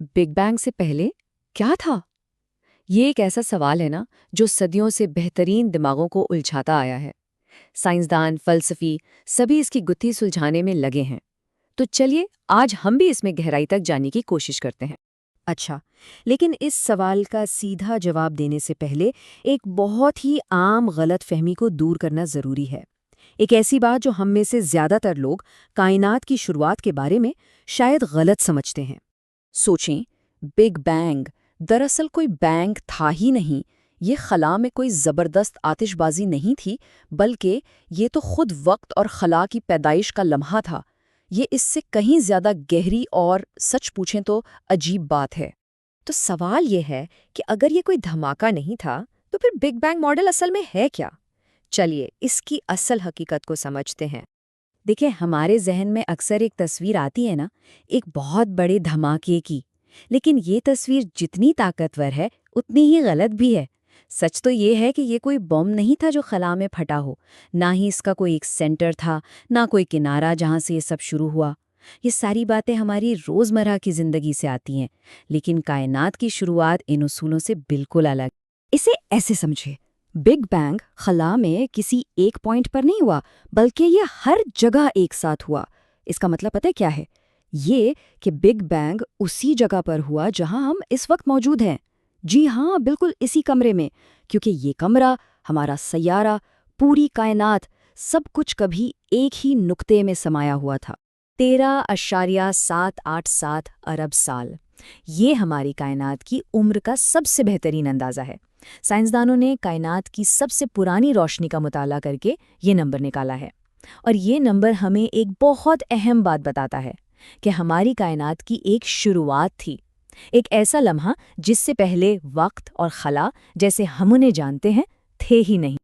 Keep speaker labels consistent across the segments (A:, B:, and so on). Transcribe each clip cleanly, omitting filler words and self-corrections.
A: Big bang سے پہلے کیا تھا؟ یہ ایک ایسا سوال ہے نا جو صدیوں سے بہترین دماغوں کو الجھاتا آیا ہے۔ سائنسدان، فلسفی سبھی اس کی گتھی سلجھانے میں لگے ہیں۔ تو چلیے آج ہم بھی اس میں گہرائی تک جانے کی کوشش کرتے ہیں۔
B: اچھا، لیکن اس سوال کا سیدھا جواب دینے سے پہلے ایک بہت ہی عام غلط فہمی کو دور کرنا ضروری ہے۔ ایک ایسی بات جو ہم میں سے زیادہ تر لوگ کائنات کی شروعات کے بارے میں شاید غلط سمجھتے ہیں۔
A: سوچیں، بگ بینگ دراصل کوئی بینگ تھا ہی نہیں۔ یہ خلا میں کوئی زبردست آتش بازی نہیں تھی، بلکہ یہ تو خود وقت اور خلا کی پیدائش کا لمحہ تھا۔ یہ اس سے کہیں زیادہ گہری اور سچ پوچھیں تو عجیب بات ہے۔
B: تو سوال یہ ہے کہ اگر یہ کوئی دھماکہ نہیں تھا تو پھر بگ بینگ ماڈل اصل میں ہے کیا؟ چلیے اس کی اصل حقیقت کو سمجھتے ہیں۔ دیکھیں، ہمارے ذہن میں اکثر ایک تصویر آتی ہے نا، ایک بہت بڑے دھماکے کی، لیکن یہ تصویر جتنی طاقتور ہے اتنی ہی غلط بھی ہے۔ سچ تو یہ ہے کہ یہ کوئی بم نہیں تھا جو خلا میں پھٹا ہو، نہ ہی اس کا کوئی ایک سینٹر تھا، نہ کوئی کنارہ جہاں سے یہ سب شروع ہوا۔ یہ ساری باتیں ہماری روزمرہ کی زندگی سے آتی ہیں، لیکن کائنات کی شروعات ان اصولوں سے بالکل الگ۔ اسے ایسے سمجھے، بگ بینگ خلا میں کسی ایک پوائنٹ پر نہیں ہوا، بلکہ یہ ہر جگہ ایک ساتھ ہوا۔ اس کا مطلب پتہ کیا ہے؟ یہ کہ بگ بینگ اسی جگہ پر ہوا جہاں ہم اس وقت موجود ہیں۔ جی ہاں، بالکل اسی کمرے میں، کیونکہ یہ کمرہ، ہمارا سیارہ، پوری کائنات، سب کچھ کبھی ایک ہی نقطے میں سمایا ہوا تھا۔ 13.787 ارب سال، یہ ہماری کائنات کی عمر کا سب سے بہترین اندازہ ہے۔ سائنسدانوں نے کائنات کی سب سے پرانی روشنی کا مطالعہ کر کے یہ نمبر نکالا ہے، اور یہ نمبر ہمیں ایک بہت اہم بات بتاتا ہے کہ ہماری کائنات کی ایک شروعات تھی، ایک ایسا لمحہ جس سے پہلے وقت اور خلا جیسے ہم انہیں جانتے ہیں تھے ہی نہیں۔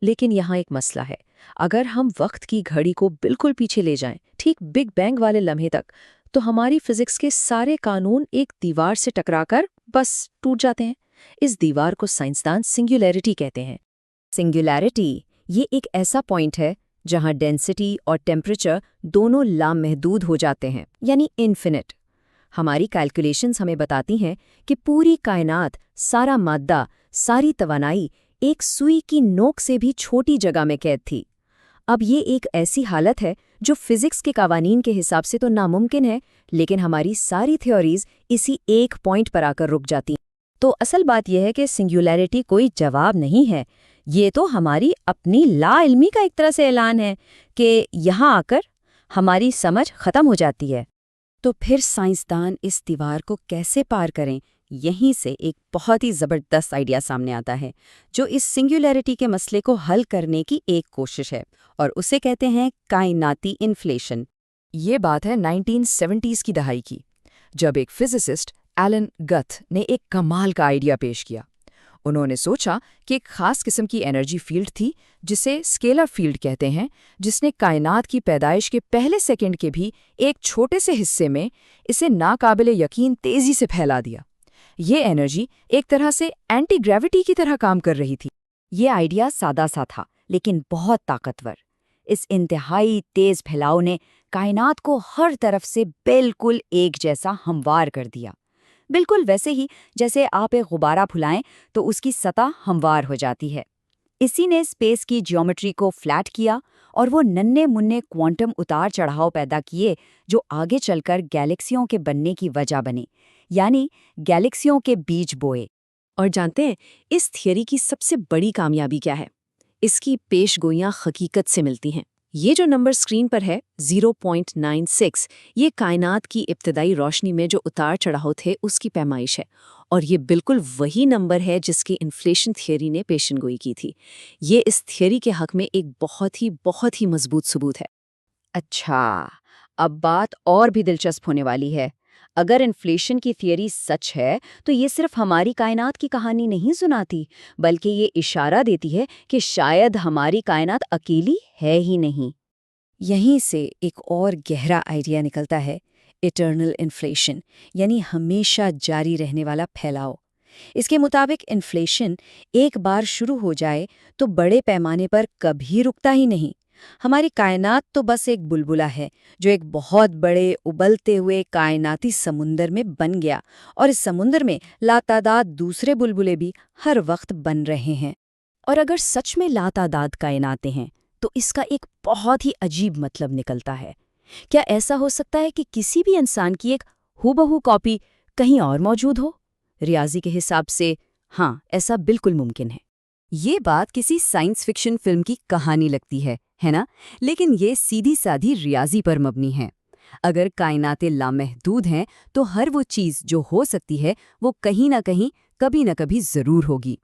A: لیکن یہاں ایک مسئلہ ہے۔ اگر ہم وقت کی گھڑی کو بالکل پیچھے لے جائیں، ٹھیک بگ بینگ والے لمحے تک، تو ہماری فزکس کے سارے قانون ایک دیوار سے ٹکرا کر بس ٹوٹ جاتے ہیں۔ اس دیوار کو سائنسدان سنگولیرٹی کہتے ہیں۔
B: سنگولیرٹی یہ ایک ایسا پوائنٹ ہے جہاں ڈینسٹی اور ٹیمپریچر دونوں لامحدود ہو جاتے ہیں، یعنی انفینٹ۔ ہماری کیلکولیشنز ہمیں بتاتی ہیں کہ پوری کائنات، سارا مادہ، ساری توانائی ایک سوئی کی نوک سے بھی چھوٹی جگہ میں قید تھی۔ اب یہ ایک ایسی حالت ہے جو فزکس کے قوانین کے حساب سے تو ناممکن ہے، لیکن ہماری ساری تھیوریز اسی ایک پوائنٹ پر آ کر رک جاتی ہیں۔ تو اصل بات یہ ہے کہ سنگولیرٹی کوئی جواب نہیں ہے، یہ تو ہماری اپنی لا علمی کا ایک طرح سے اعلان ہے کہ یہاں آ کر ہماری سمجھ ختم ہو جاتی ہے۔ تو پھر سائنسدان اس دیوار کو کیسے پار کریں؟ یہیں سے ایک بہت ہی زبردست آئیڈیا سامنے آتا ہے جو اس سنگولیرٹی کے مسئلے کو حل کرنے کی ایک کوشش ہے، اور اسے کہتے ہیں کائناتی انفلیشن۔
A: یہ بات ہے 1970s کی دہائی کی، جب ایک فزسسٹ ایلن گتھ نے ایک کمال کا آئیڈیا پیش کیا۔ انہوں نے سوچا کہ ایک خاص قسم کی انرجی فیلڈ تھی جسے اسکیلر فیلڈ کہتے ہیں، جس نے کائنات کی پیدائش کے پہلے سیکنڈ کے بھی ایک چھوٹے سے حصے میں اسے ناقابل یقین تیزی سے پھیلا دیا۔ یہ انرجی ایک طرح سے اینٹی گریوٹی کی طرح کام کر رہی تھی۔
B: یہ آئیڈیا سادہ سا تھا لیکن بہت طاقتور۔ اس انتہائی تیز پھیلاؤ نے کائنات کو ہر طرف سے بالکل ایک جیسا ہموار کر دیا، بالکل ویسے ہی جیسے آپ ایک غبارہ پھلائیں تو اس کی سطح ہموار ہو جاتی ہے۔ اسی نے اسپیس کی جیومیٹری کو فلیٹ کیا اور وہ ننھے منھے کوانٹم اتار چڑھاؤ پیدا کیے جو آگے چل کر گیلیکسیوں کے بننے کی وجہ بنے، یعنی گیلیکسیوں کے بیج بوئے۔
A: اور جانتے ہیں اس تھیوری کی سب سے بڑی کامیابی کیا ہے؟ اس کی پیش گوئیاں حقیقت سے ملتی ہیں۔ یہ جو نمبر اسکرین پر ہے 0.96، یہ کائنات کی ابتدائی روشنی میں جو اتار چڑھاؤ تھے اس کی پیمائش ہے، اور یہ بالکل وہی نمبر ہے جس کی انفلیشن تھیوری نے پیشن گوئی کی تھی۔ یہ اس تھیوری کے حق میں ایک بہت ہی مضبوط ثبوت ہے۔
B: اچھا، اب بات اور بھی دلچسپ ہونے والی ہے۔ اگر انفلیشن کی تھیوری سچ ہے تو یہ صرف ہماری کائنات کی کہانی نہیں سناتی، بلکہ یہ اشارہ دیتی ہے کہ شاید ہماری کائنات اکیلی ہے ہی نہیں۔ یہیں سے ایک اور گہرا آئیڈیا نکلتا ہے، ایٹرنل انفلیشن، یعنی ہمیشہ جاری رہنے والا پھیلاؤ۔ اس کے مطابق انفلیشن ایک بار شروع ہو جائے تو بڑے پیمانے پر کبھی رکتا ہی نہیں، ہماری کائنات تو بس ایک بلبلہ ہے جو ایک بہت بڑے ابلتے ہوئے کائناتی سمندر میں بن گیا، اور اس سمندر میں لاتعداد دوسرے بلبلے بھی ہر وقت بن رہے ہیں۔
C: اور اگر سچ میں لاتعداد کائناتیں ہیں تو اس کا ایک بہت ہی عجیب مطلب نکلتا ہے۔ کیا ایسا ہو سکتا ہے کہ کسی بھی انسان کی ایک ہو بہو کاپی کہیں اور موجود ہو؟ ریاضی کے حساب سے ہاں، ایسا بالکل ممکن ہے۔
D: یہ بات کسی سائنس فکشن فلم کی کہانی لگتی ہے نا؟ لیکن یہ سیدھی سادھی ریاضی پر مبنی ہے۔ اگر کائناتیں لامحدود ہیں تو ہر وہ چیز جو ہو سکتی ہے وہ کہیں نہ کہیں کبھی نہ کبھی ضرور ہوگی۔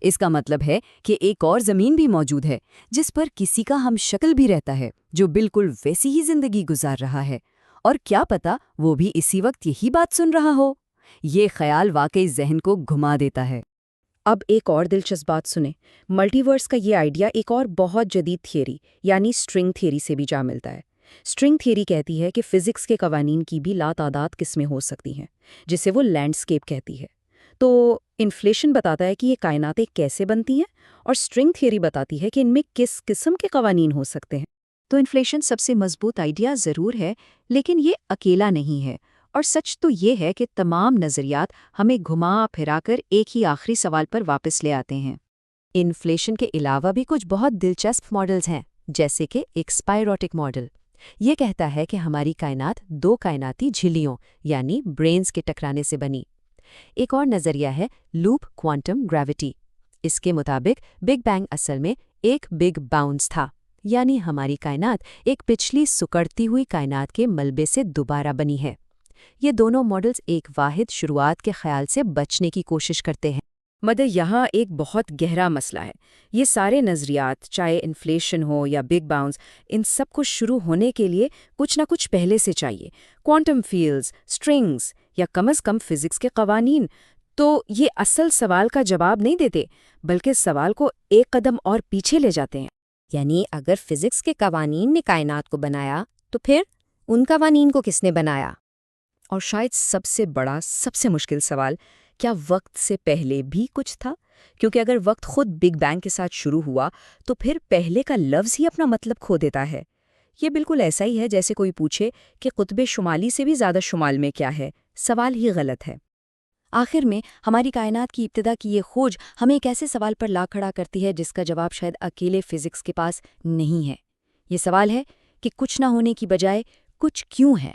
D: اس کا مطلب ہے کہ ایک اور زمین بھی موجود ہے جس پر کسی کا ہم شکل بھی رہتا ہے جو بالکل ویسی ہی زندگی گزار رہا ہے، اور کیا پتا وہ بھی اسی وقت یہی بات سن رہا ہو۔ یہ خیال واقعی ذہن کو گھما دیتا ہے۔
B: اب ایک اور دلچسپ بات سنیں، ملٹی ورس کا یہ آئیڈیا ایک اور بہت جدید تھیوری یعنی اسٹرنگ تھیوری سے بھی جا ملتا ہے۔ اسٹرنگ تھیوری کہتی ہے کہ فزکس کے قوانین کی بھی لاتعداد قسمیں ہو سکتی ہیں، جسے وہ لینڈسکیپ کہتی ہے۔ تو انفلیشن بتاتا ہے کہ یہ کائناتیں کیسے بنتی ہیں، اور اسٹرنگ تھیوری بتاتی ہے کہ ان میں کس قسم کے قوانین ہو سکتے ہیں۔
C: تو انفلیشن سب سے مضبوط آئیڈیا ضرور ہے، لیکن یہ اکیلا نہیں ہے، اور سچ تو یہ ہے کہ تمام نظریات ہمیں گھما پھرا کر ایک ہی آخری سوال پر واپس لے آتے ہیں۔
D: انفلیشن کے علاوہ بھی کچھ بہت دلچسپ ماڈلز ہیں، جیسے کہ ایک اسپائروٹک ماڈل۔ یہ کہتا ہے کہ ہماری کائنات دو کائناتی جھلیوں یعنی برینز کے ٹکرانے سے بنی۔ ایک اور نظریہ ہے لوپ کوانٹم گریوٹی۔ اس کے مطابق بگ بینگ اصل میں ایک بگ باؤنس تھا، یعنی ہماری کائنات ایک پچھلی سکڑتی ہوئی کائنات کے ملبے سے دوبارہ بنی ہے۔ یہ دونوں ماڈلز ایک واحد شروعات کے خیال سے بچنے کی کوشش کرتے ہیں۔
A: مگر یہاں ایک بہت گہرا مسئلہ ہے۔ یہ سارے نظریات، چاہے انفلیشن ہو یا بگ باؤنس، ان سب کو شروع ہونے کے لیے کچھ نہ کچھ پہلے سے چاہیے۔ کوانٹم فیلڈز، اسٹرنگز یا کم از کم فزکس کے قوانین تو یہ اصل سوال کا جواب نہیں دیتے، بلکہ سوال کو ایک قدم اور پیچھے لے جاتے ہیں۔
B: یعنی اگر فزکس کے قوانین نے کائنات کو بنایا تو پھر ان قوانین کو کس نے بنایا؟
A: اور شاید سب سے بڑا، سب سے مشکل سوال، کیا وقت سے پہلے بھی کچھ تھا؟ کیونکہ اگر وقت خود بگ بینگ کے ساتھ شروع ہوا تو پھر پہلے کا لفظ ہی اپنا مطلب کھو دیتا ہے۔ یہ بالکل ایسا ہی ہے جیسے کوئی پوچھے کہ قطب شمالی سے بھی زیادہ شمال میں کیا ہے، سوال ہی غلط ہے۔
C: آخر میں ہماری کائنات کی ابتدا کی یہ کھوج ہمیں ایک ایسے سوال پر لا کھڑا کرتی ہے جس کا جواب شاید اکیلے فزکس کے پاس نہیں ہے۔ یہ سوال ہے کہ کچھ نہ ہونے کی بجائے کچھ کیوں ہے؟